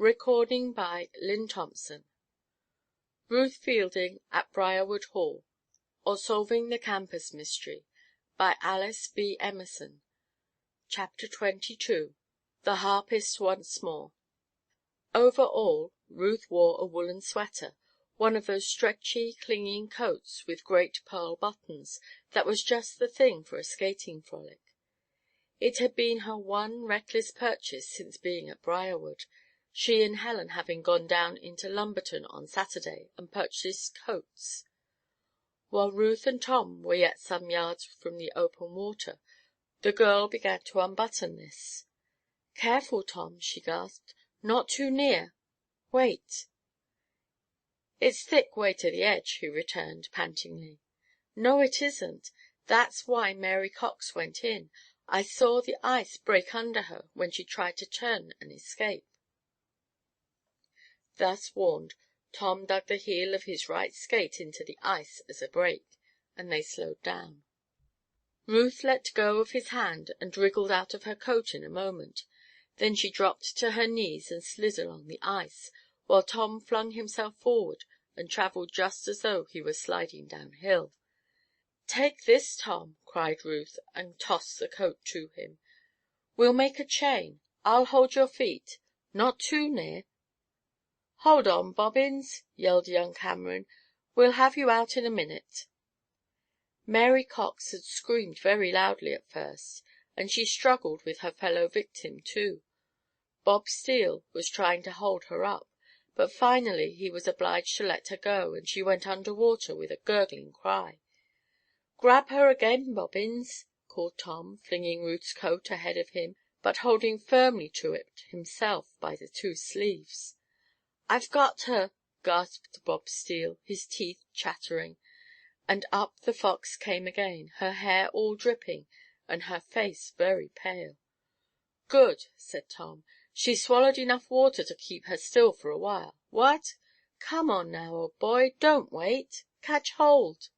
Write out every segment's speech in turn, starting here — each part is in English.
Ruth Fielding at Briarwood Hall, or Solving the Campus Mystery, by Alice B. Emerson. Chapter 22. The Harpist Once More. Over all, Ruth wore a woolen sweater, one of those stretchy, clinging coats with great pearl buttons, that was just the thing for a skating frolic. It had been her one reckless purchase since being at Briarwood, she and Helen having gone down into Lumberton on Saturday and purchased coats. While Ruth and Tom were yet some yards from the open water, the girl began to unbutton this. "Careful, Tom," she gasped. "Not too near. Wait." "It's thick way to the edge," he returned, pantingly. "No, it isn't. That's why Mary Cox went in. I saw the ice break under her when she tried to turn and escape." Thus warned, Tom dug the heel of his right skate into the ice as a brake, and they slowed down. Ruth let go of his hand and wriggled out of her coat in a moment. Then she dropped to her knees and slid along the ice, while Tom flung himself forward and traveled just as though he were sliding downhill. "Take this, Tom," cried Ruth, and tossed the coat to him. "We'll make a chain. I'll hold your feet. Not too near." "Hold on, Bobbins!" yelled young Cameron. "We'll have you out in a minute." Mary Cox had screamed very loudly at first, and she struggled with her fellow victim, too. Bob Steele was trying to hold her up, but finally he was obliged to let her go, and she went under water with a gurgling cry. "Grab her again, Bobbins!" called Tom, flinging Ruth's coat ahead of him, but holding firmly to it himself by the two sleeves. "I've got her!" gasped Bob Steele, his teeth chattering, and up the Fox came again, her hair all dripping and her face very pale. "Good!" said Tom. "She's swallowed enough water to keep her still for a while. What? Come on now, old boy, don't wait. Catch hold."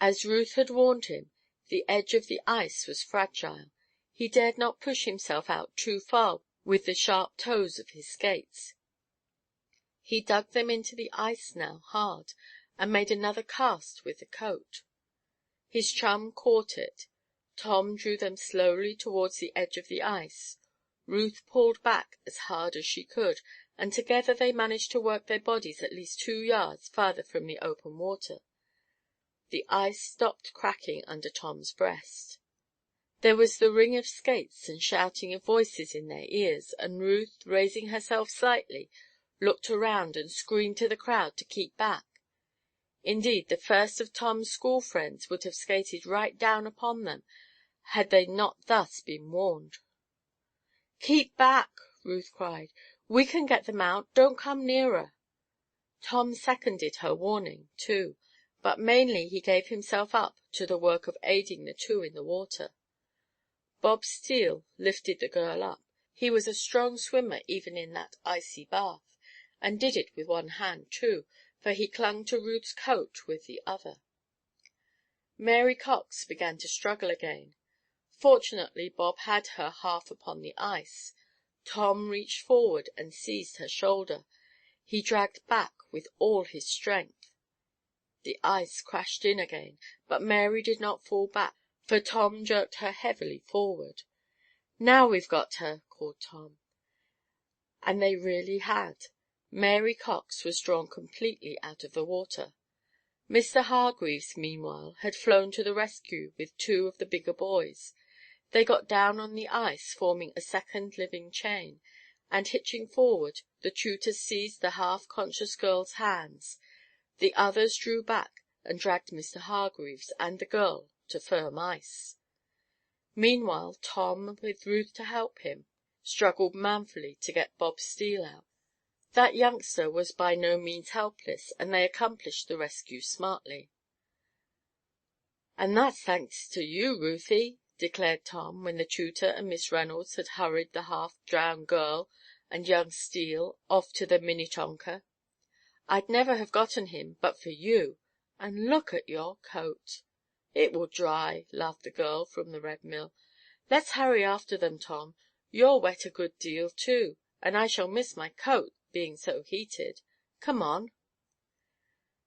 As Ruth had warned him, the edge of the ice was fragile. He dared not push himself out too far with the sharp toes of his skates. He dug them into the ice now hard, and made another cast with the coat. His chum caught it. Tom drew them slowly towards the edge of the ice. Ruth pulled back as hard as she could, and together they managed to work their bodies at least 2 yards farther from the open water. The ice stopped cracking under Tom's breast. There was the ring of skates and shouting of voices in their ears, and Ruth, raising herself slightly, looked around and screamed to the crowd to keep back. Indeed, the first of Tom's school friends would have skated right down upon them had they not thus been warned. "Keep back!" Ruth cried. "We can get them out. Don't come nearer." Tom seconded her warning, too, but mainly he gave himself up to the work of aiding the two in the water. Bob Steele lifted the girl up. He was a strong swimmer even in that icy bath, and did it with one hand, too, for he clung to Ruth's coat with the other. Mary Cox began to struggle again. Fortunately Bob had her half upon the ice. Tom reached forward and seized her shoulder. He dragged back with all his strength. The ice crashed in again, but Mary did not fall back, for Tom jerked her heavily forward. "Now we've got her," called Tom. And they really had. Mary Cox was drawn completely out of the water. Mr. Hargreaves, meanwhile, had flown to the rescue with 2 of the bigger boys. They got down on the ice, forming a second living chain, and hitching forward, the tutors seized the half-conscious girl's hands. The others drew back and dragged Mr. Hargreaves and the girl to firm ice. Meanwhile Tom, with Ruth to help him, struggled manfully to get Bob Steele out. That youngster was by no means helpless, and they accomplished the rescue smartly. "And that's thanks to you, Ruthie," declared Tom, when the tutor and Miss Reynolds had hurried the half-drowned girl and young Steele off to the Minnetonka. "I'd never have gotten him but for you. And look at your coat." "It will dry," laughed the girl from the Red Mill. "Let's hurry after them, Tom. You're wet a good deal, too. and I shall miss my coat, being so heated. Come on."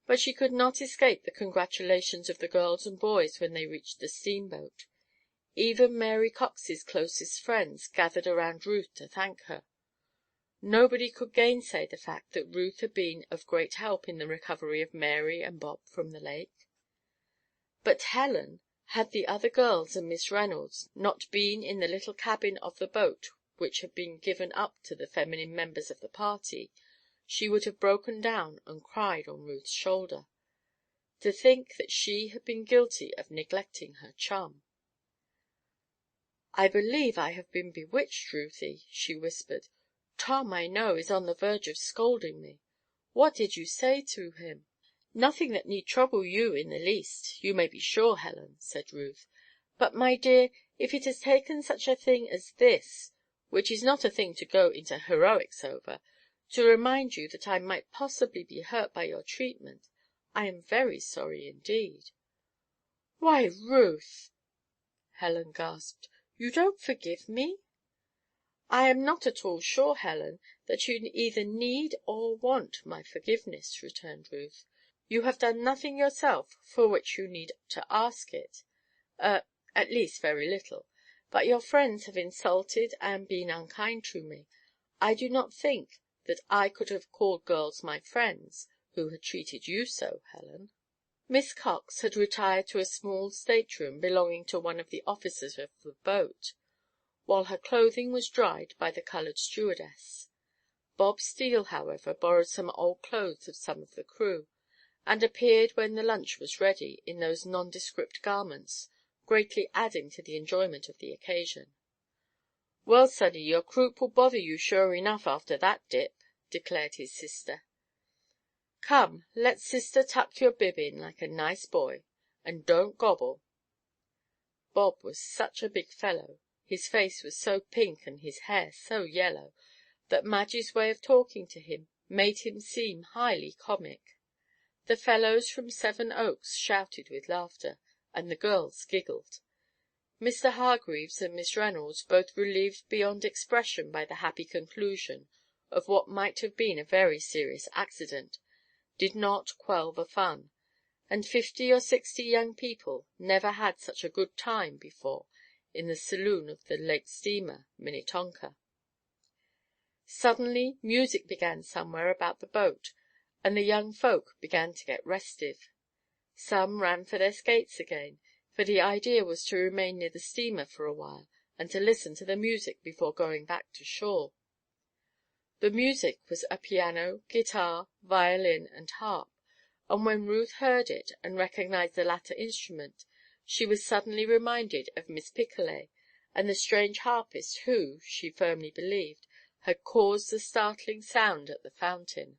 But she could not escape the congratulations of the girls and boys when they reached the steamboat. Even Mary Cox's closest friends gathered around Ruth to thank her. Nobody could gainsay the fact that Ruth had been of great help in the recovery of Mary and Bob from the lake. But Helen, had the other girls and Miss Reynolds not been in the little cabin of the boat which had been given up to the feminine members of the party, she would have broken down and cried on Ruth's shoulder. To think that she had been guilty of neglecting her chum! "I believe I have been bewitched, Ruthie," she whispered. "Tom, I know, is on the verge of scolding me. What did you say to him?" "Nothing that need trouble you in the least, you may be sure, Helen," said Ruth. "But, my dear, if it has taken such a thing as this, which is not a thing to go into heroics over, to remind you that I might possibly be hurt by your treatment, I am very sorry indeed." "Why, Ruth!" Helen gasped. "You don't forgive me?" "I am not at all sure, Helen, that you either need or want my forgiveness," returned Ruth. "You have done nothing yourself for which you need to ask it, at least very little. But your friends have insulted and been unkind to me. I do not think that I could have called girls my friends who had treated you so, Helen." Miss Cox had retired to a small stateroom belonging to one of the officers of the boat, while her clothing was dried by the colored stewardess. Bob Steele, however, borrowed some old clothes of some of the crew, and appeared when the lunch was ready, in those nondescript garments, greatly adding to the enjoyment of the occasion. "Well, sonny, your croup will bother you sure enough after that dip," declared his sister. "Come, let sister tuck your bib in like a nice boy, and don't gobble." Bob was such a big fellow, his face was so pink and his hair so yellow, that Madge's way of talking to him made him seem highly comic. The fellows from Seven Oaks shouted with laughter, and the girls giggled. Mr. Hargreaves and Miss Reynolds, both relieved beyond expression by the happy conclusion of what might have been a very serious accident, did not quell the fun, and 50 or 60 young people never had such a good time before in the saloon of the lake steamer Minnetonka. Suddenly music began somewhere about the boat, and the young folk began to get restive. Some ran for their skates again, for the idea was to remain near the steamer for a while and to listen to the music before going back to shore. The music was a piano, guitar, violin, and harp, and when Ruth heard it and recognized the latter instrument, she was suddenly reminded of Miss Picolet and the strange harpist who, she firmly believed, had caused the startling sound at the fountain.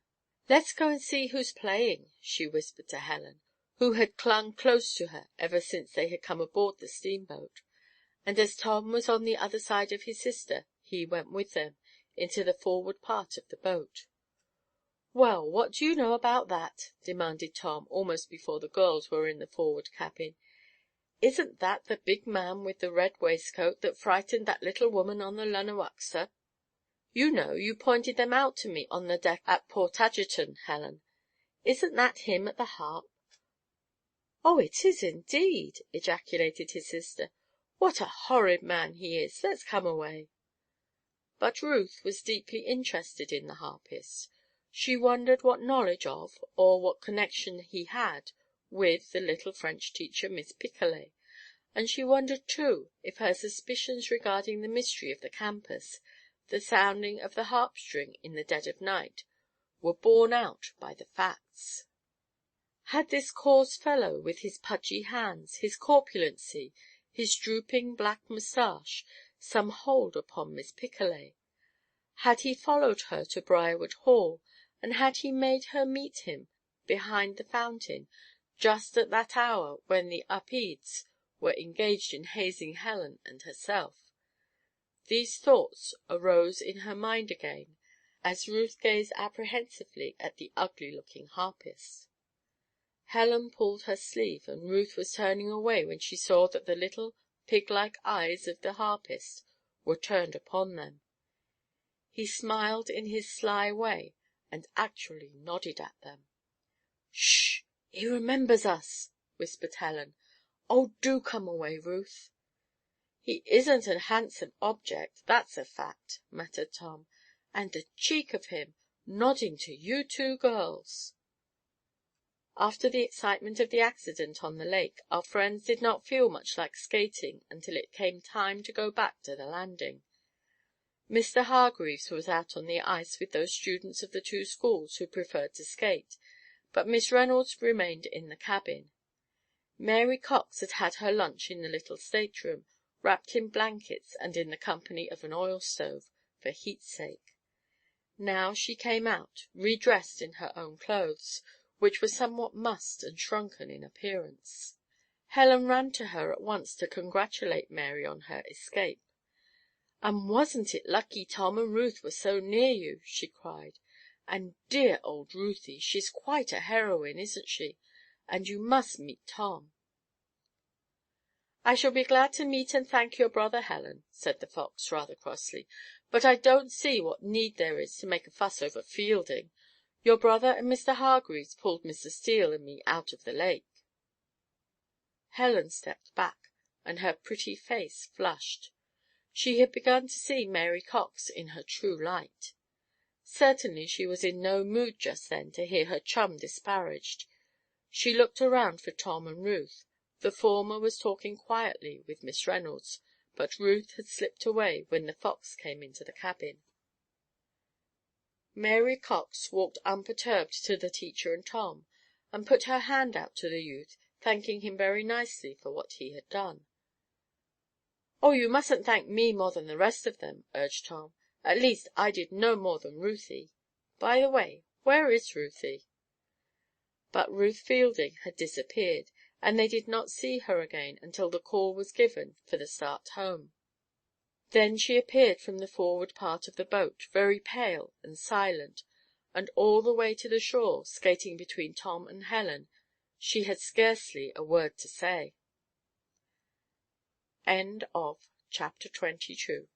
"Let's go and see who's playing," she whispered to Helen, who had clung close to her ever since they had come aboard the steamboat, and as Tom was on the other side of his sister, he went with them into the forward part of the boat. "Well, what do you know about that?" demanded Tom, almost before the girls were in the forward cabin. "Isn't that the big man with the red waistcoat that frightened that little woman on the Lanawaxa? You know, you pointed them out to me on the deck at Portageton, Helen. Isn't that him at the harp?" "Oh, it is indeed!" ejaculated his sister. "What a horrid man he is! Let's come away." But Ruth was deeply interested in the harpist. She wondered what knowledge of, or what connection he had with the little French teacher, Miss Picolet, and she wondered, too, if her suspicions regarding the mystery of the campus, the sounding of the harp string in the dead of night, were borne out by the facts. Had this coarse fellow, with his pudgy hands, his corpulency, his drooping black moustache, some hold upon Miss Picolet? Had he followed her to Briarwood Hall, and had he made her meet him behind the fountain just at that hour when the Upedes were engaged in hazing Helen and herself? These thoughts arose in her mind again as Ruth gazed apprehensively at the ugly-looking harpist. Helen pulled her sleeve, and Ruth was turning away when she saw that the little pig-like eyes of the harpist were turned upon them. He smiled in his sly way, and actually nodded at them. "Shh! He remembers us," whispered Helen. "Oh, do come away, Ruth." "He isn't a handsome object, that's a fact," muttered Tom. "And the cheek of him, nodding to you two girls!" After the excitement of the accident on the lake, our friends did not feel much like skating until it came time to go back to the landing. Mr. Hargreaves was out on the ice with those students of the two schools who preferred to skate, but Miss Reynolds remained in the cabin. Mary Cox had had her lunch in the little stateroom, wrapped in blankets and in the company of an oil stove, for heat's sake. Now she came out, redressed in her own clothes, which were somewhat mussed and shrunken in appearance. Helen ran to her at once to congratulate Mary on her escape. "And wasn't it lucky Tom and Ruth were so near you?" she cried. "And dear old Ruthie, she's quite a heroine, isn't she? And you must meet Tom." "I shall be glad to meet and thank your brother, Helen," said the Fox, rather crossly, "but I don't see what need there is to make a fuss over Fielding. Your brother and Mr. Hargreaves pulled Mr. Steele and me out of the lake." Helen stepped back, and her pretty face flushed. She had begun to see Mary Cox in her true light. Certainly she was in no mood just then to hear her chum disparaged. She looked around for Tom and Ruth. The former was talking quietly with Miss Reynolds, but Ruth had slipped away when the Fox came into the cabin. Mary Cox walked unperturbed to the teacher and Tom, and put her hand out to the youth, thanking him very nicely for what he had done. "Oh, you mustn't thank me more than the rest of them," urged Tom. "At least, I did no more than Ruthie. By the way, where is Ruthie?" But Ruth Fielding had disappeared, and they did not see her again until the call was given for the start home. Then she appeared from the forward part of the boat, very pale and silent, and all the way to the shore, skating between Tom and Helen, she had scarcely a word to say. Chapter 22